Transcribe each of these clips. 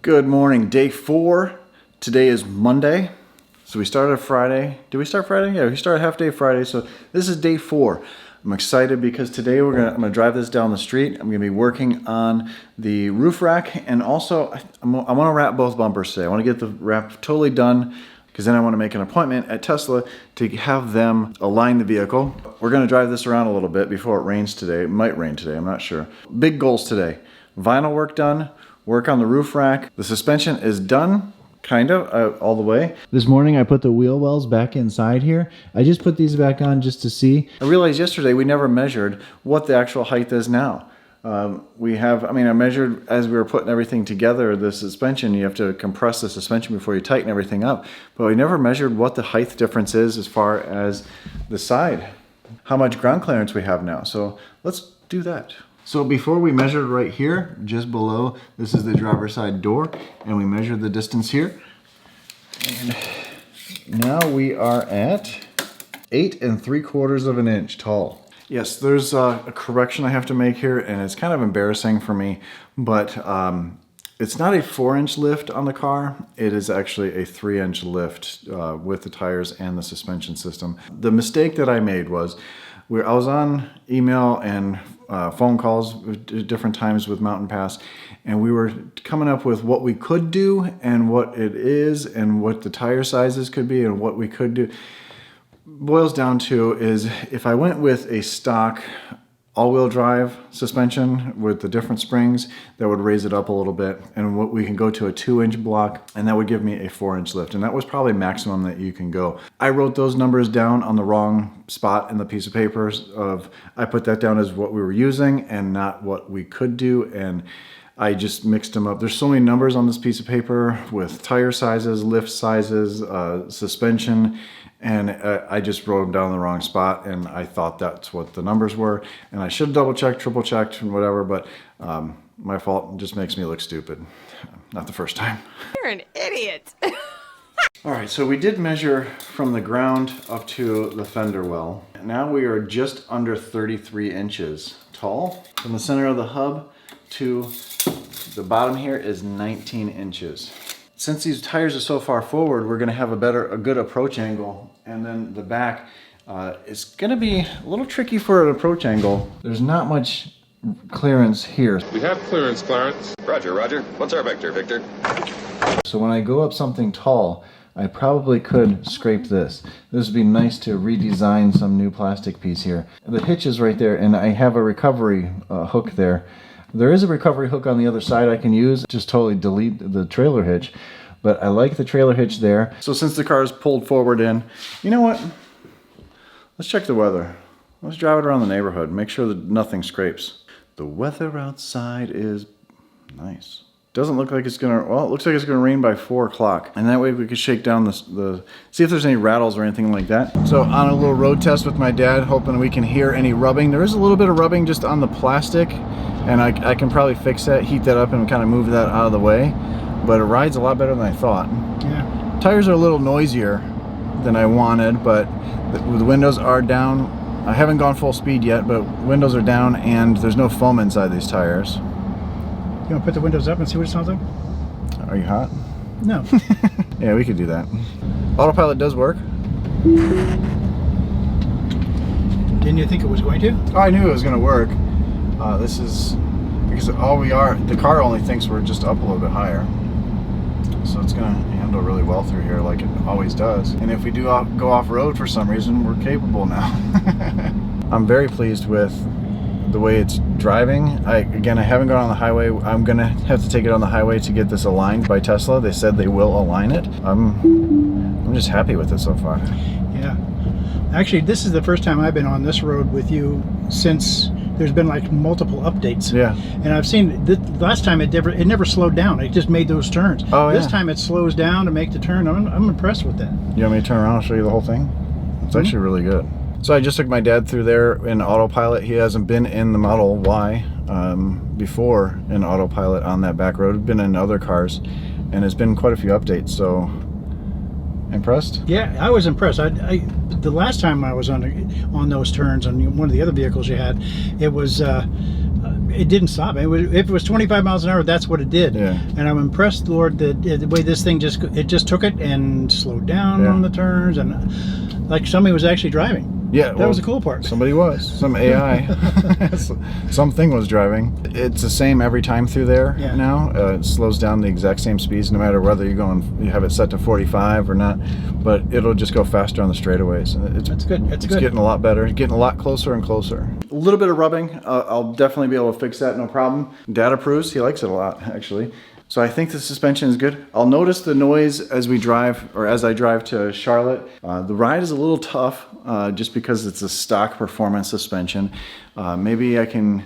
Good morning, day 4. Today is Monday. So we started Friday. Did we start Friday? Yeah, we started half day Friday. So this is day 4. I'm excited because today I'm gonna drive this down the street. I'm gonna be working on the roof rack, and also I want to wrap both bumpers today. I want to get the wrap totally done because then I want to make an appointment at Tesla to have them align the vehicle. We're gonna drive this around a little bit before it rains today. It might rain today, I'm not sure. Big goals today. Vinyl work done. Work on the roof rack. The suspension is done, kind of, all the way. This morning I put the wheel wells back inside here. I just put these back on just to see. I realized yesterday we never measured what the actual height is now. I measured as we were putting everything together, the suspension. You have to compress the suspension before you tighten everything up. But we never measured what the height difference is as far as the side. How much ground clearance we have now. So let's do that. So before we measured right here, just below, this is the driver's side door, and we measured the distance here. And now we are at 8 3/4 of an inch tall. Yes, there's a correction I have to make here, and it's kind of embarrassing for me, but it's not a 4-inch lift on the car. It is actually a 3-inch lift with the tires and the suspension system. The mistake that I made was, I was on email and phone calls at different times with Mountain Pass, and we were coming up with what we could do and what it is and what the tire sizes could be and what we could do. Boils down to is if I went with a stock all-wheel drive suspension with the different springs, that would raise it up a little bit, and what we can go to a 2-inch block, and that would give me a 4-inch lift, and that was probably maximum that you can go. I wrote those numbers down on the wrong spot in the piece of paper. I put that down as what we were using and not what we could do, and I just mixed them up. There's so many numbers on this piece of paper with tire sizes, lift sizes, suspension, and I just wrote them down in the wrong spot, and I thought that's what the numbers were, and I should have double-checked, triple-checked, and whatever, but my fault. It just makes me look stupid. Not the first time. You're an idiot. All right, so we did measure from the ground up to the fender well. Now we are just under 33 inches tall. From the center of the hub to the bottom here is 19 inches. Since these tires are so far forward, we're going to have a good approach angle, and then the back is going to be a little tricky for an approach angle. There's not much clearance here. We have clearance, Clarence. Roger, Roger. What's our vector, Victor? So when I go up something tall, I probably could scrape this. This would be nice to redesign some new plastic piece here. The hitch is right there, and I have a recovery hook there. There is a recovery hook on the other side I can use. Just totally delete the trailer hitch. But I like the trailer hitch there. So since the car is pulled forward in, you know what? Let's check the weather. Let's drive it around the neighborhood. Make sure that nothing scrapes. The weather outside is nice. Doesn't look like it's gonna, well, it looks like it's gonna rain by 4 o'clock. And that way we could shake down see if there's any rattles or anything like that. So on a little road test with my dad, hoping we can hear any rubbing. There is a little bit of rubbing just on the plastic, and I can probably fix that, heat that up, and kind of move that out of the way. But it rides a lot better than I thought. Yeah. Tires are a little noisier than I wanted, but the windows are down. I haven't gone full speed yet, but windows are down, and there's no foam inside these tires. You want to put the windows up and see what it sounds like? Are you hot? No. Yeah, we could do that. Autopilot does work. Didn't you think it was going to? Oh, I knew it was going to work. This is because the car only thinks we're just up a little bit higher. So it's going to handle really well through here like it always does. And if we do go off-road for some reason, we're capable now. I'm very pleased with the way it's driving. Again, I haven't gone on the highway. I'm going to have to take it on the highway to get this aligned by Tesla. They said they will align it. I'm just happy with it so far. Yeah. Actually, this is the first time I've been on this road with you since there's been like multiple updates. Yeah. And I've seen last time it never slowed down. It just made those turns. Oh, yeah. This time it slows down to make the turn. I'm impressed with that. You want me to turn around and show you the whole thing? It's actually really good. So I just took my dad through there in autopilot. He hasn't been in the Model Y before in autopilot on that back road. He's been in other cars, and it's been quite a few updates. So impressed? Yeah, I was impressed. The last time I was on those turns on one of the other vehicles you had, it was it didn't stop. If it was 25 miles an hour, that's what it did. Yeah. And I'm impressed, Lord, that the way this thing just took it and slowed down Yeah. on the turns, and like somebody was actually driving. Yeah, That was the cool part. Somebody was. Some AI. Something was driving. It's the same every time through there Yeah. now. It slows down the exact same speeds no matter whether you have it set to 45 or not. But it'll just go faster on the straightaways. That's good. It's good. Getting a lot better. Getting a lot closer and closer. A little bit of rubbing. I'll definitely be able to fix that, no problem. Dad approves. He likes it a lot, actually. So I think the suspension is good. I'll notice the noise as we drive, or as I drive to Charlotte. The ride is a little tough, just because it's a stock performance suspension. Maybe I'm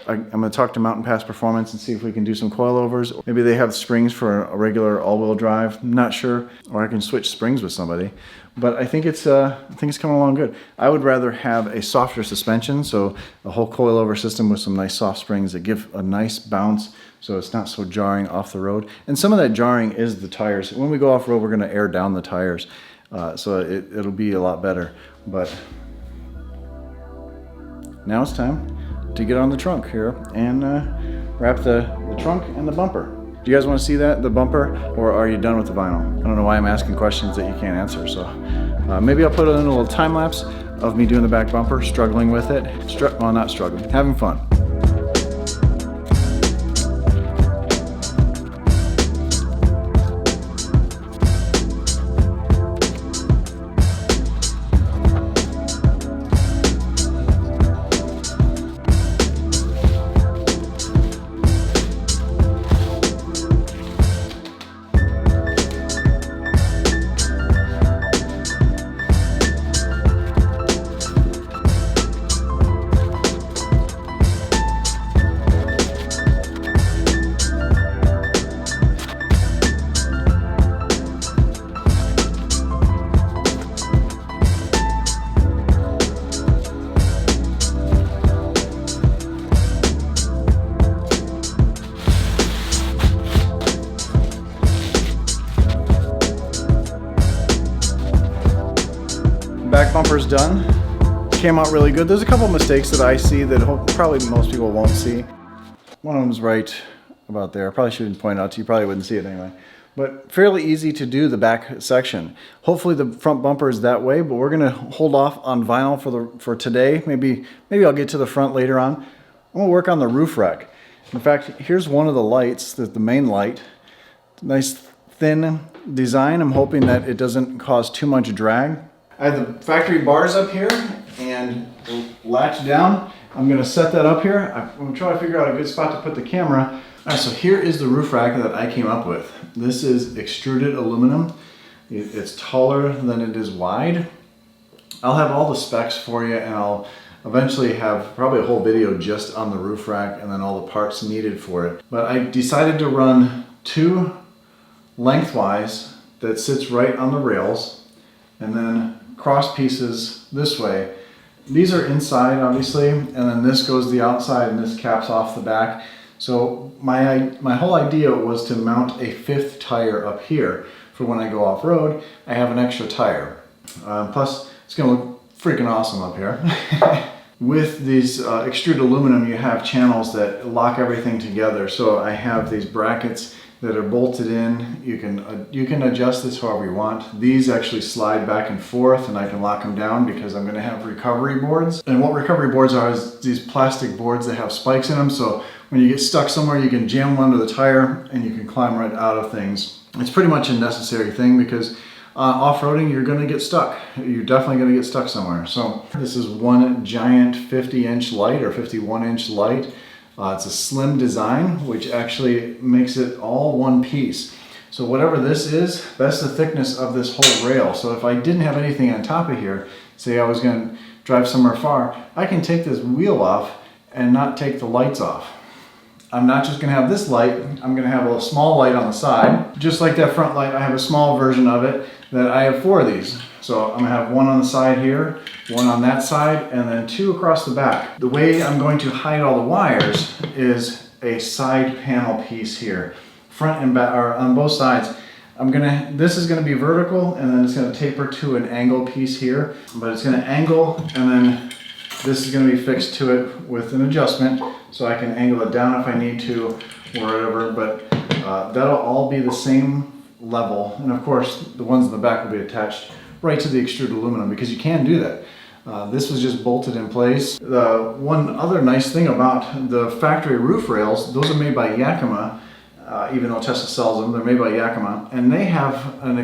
gonna talk to Mountain Pass Performance and see if we can do some coilovers. Maybe they have springs for a regular all-wheel drive. I'm not sure, or I can switch springs with somebody. But I think it's coming along good. I would rather have a softer suspension, so a whole coilover system with some nice soft springs that give a nice bounce, so it's not so jarring off the road. And some of that jarring is the tires. When we go off road, we're gonna air down the tires, so it'll be a lot better. But now it's time to get on the trunk here and wrap the trunk and the bumper. Do you guys want to see that, the bumper, or are you done with the vinyl? I don't know why I'm asking questions that you can't answer, so maybe I'll put in a little time lapse of me doing the back bumper, struggling with it. Well, not struggling, having fun. Back bumper's done. Came out really good. There's a couple mistakes that I see that probably most people won't see. One of them's right about there. I probably shouldn't point out to you. Probably wouldn't see it anyway. But fairly easy to do the back section. Hopefully the front bumper is that way, but we're gonna hold off on vinyl for today. Maybe I'll get to the front later on. I'm gonna work on the roof rack. In fact, here's one of the lights, the main light. Nice thin design. I'm hoping that it doesn't cause too much drag. I have the factory bars up here and latch down. I'm gonna set that up here. I'm trying to figure out a good spot to put the camera. All right, so here is the roof rack that I came up with. This is extruded aluminum. It's taller than it is wide. I'll have all the specs for you, and I'll eventually have probably a whole video just on the roof rack and then all the parts needed for it. But I decided to run two lengthwise that sits right on the rails, and then cross pieces this way. These are inside, obviously, and then this goes the outside and this caps off the back. So my whole idea was to mount a fifth tire up here for when I go off-road. I have an extra tire. Plus, it's gonna look freaking awesome up here. With these extruded aluminum, you have channels that lock everything together. So I have these brackets that are bolted in. You can adjust this however you want. These actually slide back and forth, and I can lock them down because I'm gonna have recovery boards. And what recovery boards are is these plastic boards that have spikes in them. So when you get stuck somewhere, you can jam them under the tire and you can climb right out of things. It's pretty much a necessary thing because off-roading, you're gonna get stuck. You're definitely gonna get stuck somewhere. So this is one giant 50-inch light or 51-inch light. It's a slim design, which actually makes it all one piece. So whatever this is, that's the thickness of this whole rail. So if I didn't have anything on top of here, say I was gonna drive somewhere far, I can take this wheel off and not take the lights off. I'm not just gonna have this light, I'm gonna have a small light on the side. Just like that front light, I have a small version of it that I have 4 of these. So I'm gonna have one on the side here, one on that side, and then 2 across the back. The way I'm going to hide all the wires is a side panel piece here. Front and back, or on both sides. This is gonna be vertical, and then it's gonna taper to an angle piece here, but it's gonna angle and then This is going to be fixed to it with an adjustment, so I can angle it down if I need to, or whatever, but that'll all be the same level. And of course, the ones in the back will be attached right to the extruded aluminum, because you can do that. This was just bolted in place. The one other nice thing about the factory roof rails, those are made by Yakima, even though Tesla sells them, they're made by Yakima, and they have an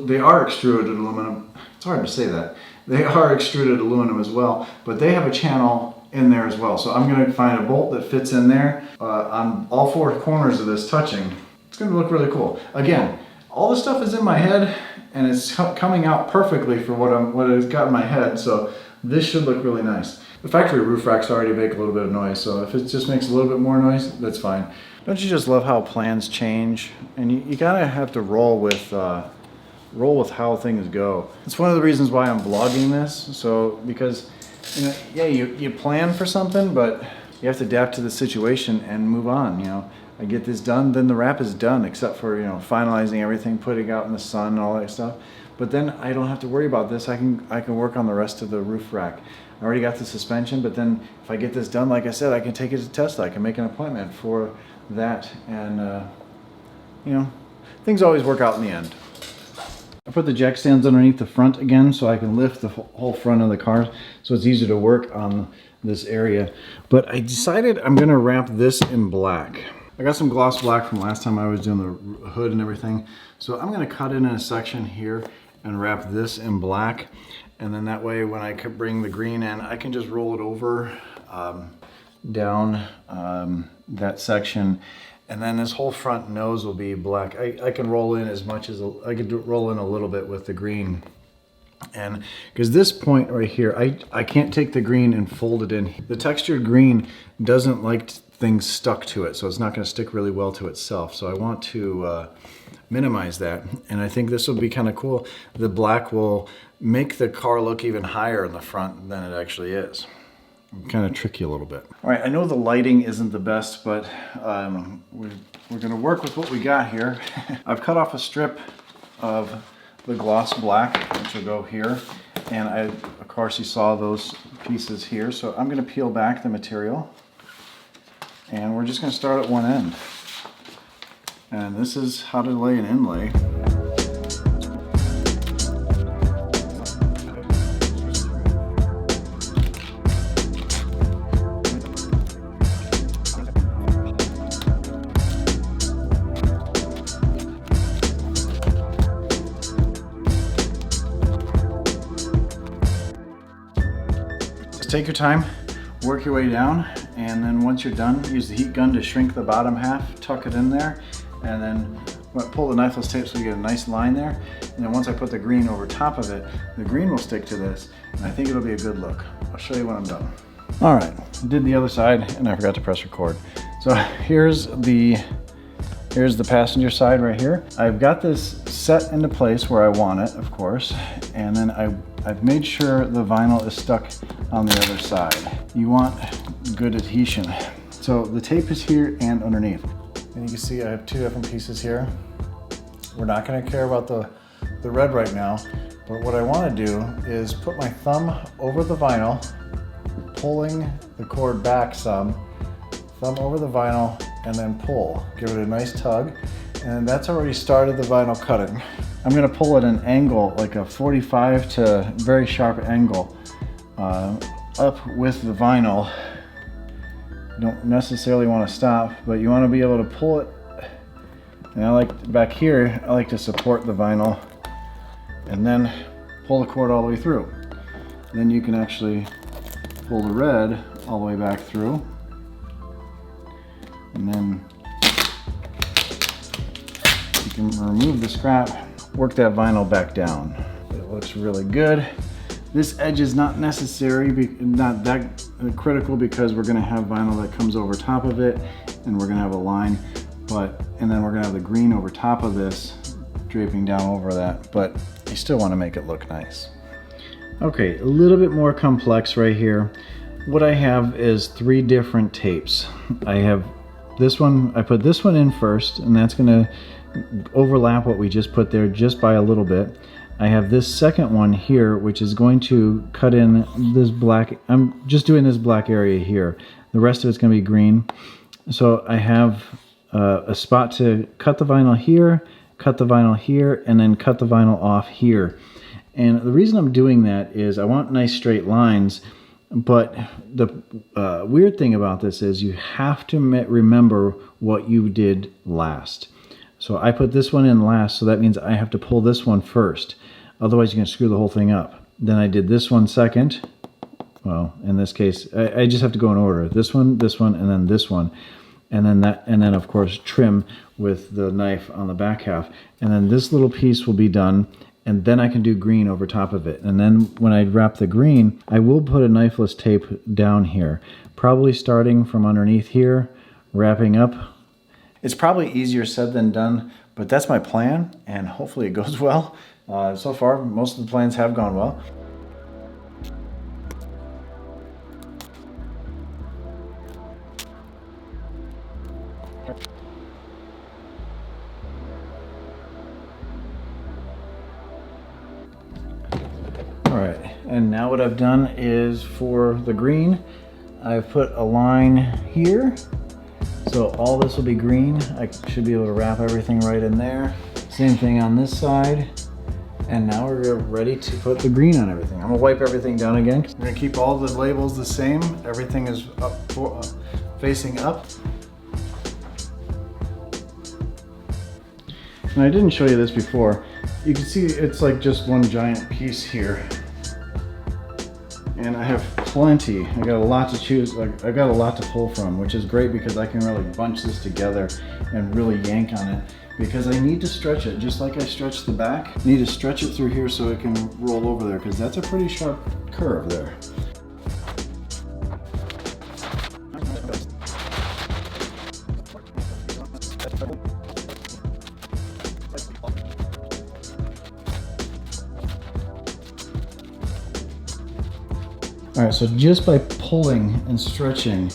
they are extruded aluminum. It's hard to say that. They are extruded aluminum as well, but they have a channel in there as well. So I'm going to find a bolt that fits in there on all four corners of this touching. It's going to look really cool. Again, all this stuff is in my head, and it's coming out perfectly for what it's got in my head, so this should look really nice. The factory roof racks already make a little bit of noise, so if it just makes a little bit more noise, that's fine. Don't you just love how plans change? And you gotta have to roll with how things go. It's one of the reasons why I'm vlogging this, because yeah, you plan for something, but you have to adapt to the situation and move on. I get this done, then the wrap is done, except for finalizing everything, putting out in the sun and all that stuff. But then I don't have to worry about this. I can work on the rest of the roof rack. I already got the suspension, but then if I get this done, like I said, I can take it to Tesla. I can make an appointment for that, and things always work out in the end. I put the jack stands underneath the front again, so I can lift the whole front of the car, so it's easier to work on this area. But I decided I'm gonna wrap this in black. I got some gloss black from last time I was doing the hood and everything. So I'm gonna cut it in a section here and wrap this in black. And then that way when I could bring the green in, I can just roll it over down that section. And then this whole front nose will be black. I can roll in as much as, I could roll in a little bit with the green. And because this point right here, I can't take the green and fold it in. The textured green doesn't like things stuck to it, so it's not going to stick really well to itself. So I want to minimize that, and I think this will be kind of cool. The black will make the car look even higher in the front than it actually is. Kind of tricky a little bit. All right, I know the lighting isn't the best, but we're going to work with what we got here. I've cut off a strip of the gloss black, which will go here, and of course you saw those pieces here, so I'm going to peel back the material. And we're just going to start at one end. And this is how to lay an inlay. Just take your time, work your way down, and then once you're done, use the heat gun to shrink the bottom half, tuck it in there, and then pull the knifeless tape so you get a nice line there. And then once I put the green over top of it, the green will stick to this, and I think it'll be a good look. I'll show you when I'm done. All right, did the other side, and I forgot to press record. So here's the passenger side right here. I've got this set into place where I want it, of course, and then I've made sure the vinyl is stuck on the other side. You want good adhesion. So the tape is here and underneath. And you can see I have two different pieces here. We're not gonna care about the red right now, but what I wanna do is put my thumb over the vinyl, pulling the cord back some, thumb over the vinyl, and then pull. Give it a nice tug, and that's already started the vinyl cutting. I'm gonna pull at an angle, like a 45 to very sharp angle, up with the vinyl. You don't necessarily want to stop, but you want to be able to pull it. And I like, back here, I like to support the vinyl and then pull the cord all the way through. Then you can actually pull the red all the way back through. And then you can remove the scrap, work that vinyl back down. It looks really good. This edge is not necessary, not that critical, because we're gonna have vinyl that comes over top of it, and we're gonna have a line, and then we're gonna have the green over top of this, draping down over that, but you still wanna make it look nice. Okay, a little bit more complex right here. What I have is 3 different tapes. I have this one, I put this one in first, and that's gonna overlap what we just put there just by a little bit. I have this second one here, which is going to cut in this black. I'm just doing this black area here. The rest of it's going to be green. So I have a spot to cut the vinyl here, cut the vinyl here, and then cut the vinyl off here. And the reason I'm doing that is I want nice straight lines, but the weird thing about this is you have to remember what you did last. So I put this one in last, so that means I have to pull this one first. Otherwise, you're going to screw the whole thing up. Then I did this one second. Well, in this case, I just have to go in order. This one, and then this one. And then that, and then of course trim with the knife on the back half. And then this little piece will be done, and then I can do green over top of it. And then when I wrap the green, I will put a knifeless tape down here, probably starting from underneath here, wrapping up. It's probably easier said than done, but that's my plan, and hopefully it goes well. So far, most of the plans have gone well. All right, and now what I've done is for the green, I've put a line here. So all this will be green. I should be able to wrap everything right in there. Same thing on this side. And now we're ready to put the green on everything. I'm gonna wipe everything down again. We're gonna keep all the labels the same. Everything is up facing up. And I didn't show you this before. You can see it's like just one giant piece here. And I have plenty. I got a lot to choose. I got a lot to pull from, which is great because I can really bunch this together and really yank on it. Because I need to stretch it, just like I stretched the back. I need to stretch it through here so it can roll over there, because that's a pretty sharp curve there. All right, so just by pulling and stretching,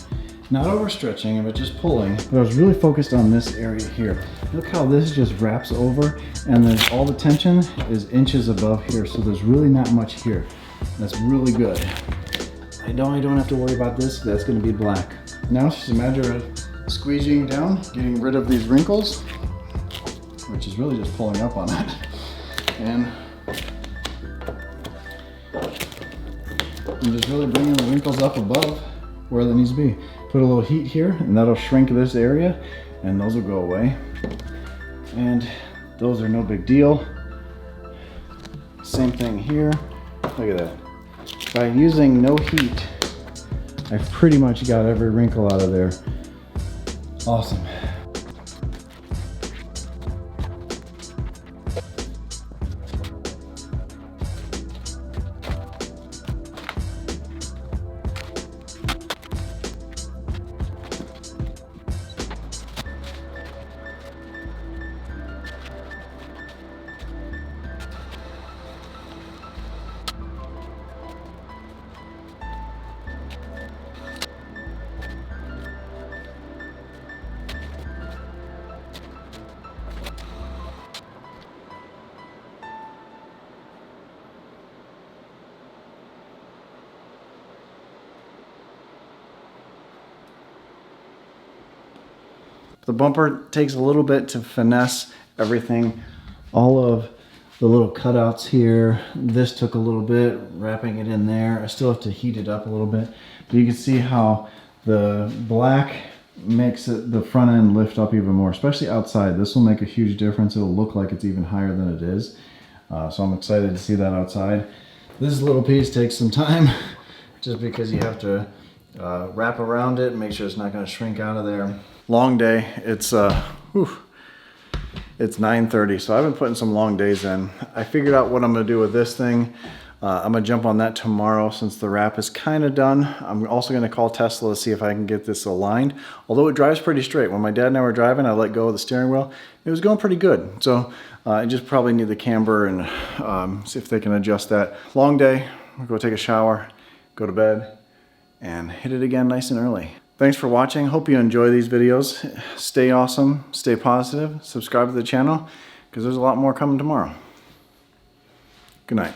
not overstretching, but just pulling, but I was really focused on this area here. Look how this just wraps over, and then all the tension is inches above here, so there's really not much here. That's really good. I know I don't have to worry about this, that's gonna be black. Now it's just a matter of squeezing down, getting rid of these wrinkles, which is really just pulling up on it. And just really bringing the wrinkles up above where they need to be. Put a little heat here, and that'll shrink this area, and those will go away. And those are no big deal. Same thing here. Look at that. By using no heat, I've pretty much got every wrinkle out of there. Awesome. The bumper takes a little bit to finesse everything. All of the little cutouts here, this took a little bit, wrapping it in there. I still have to heat it up a little bit. But you can see how the black makes it, the front end lift up even more, especially outside. This will make a huge difference. It'll look like it's even higher than it is. So I'm excited to see that outside. This little piece takes some time just because you have to wrap around it and make sure it's not going to shrink out of there. Long day. It's 9:30, so I've been putting some long days in. I figured out what I'm going to do with this thing. I'm going to jump on that tomorrow since the wrap is kind of done. I'm also going to call Tesla to see if I can get this aligned, although it drives pretty straight. When my dad and I were driving, I let go of the steering wheel. It was going pretty good, so I just probably need the camber and see if they can adjust that. Long day. I'll go take a shower, go to bed, and hit it again nice and early. Thanks for watching. Hope you enjoy these videos. Stay awesome, stay positive, subscribe to the channel, because there's a lot more coming tomorrow. Good night.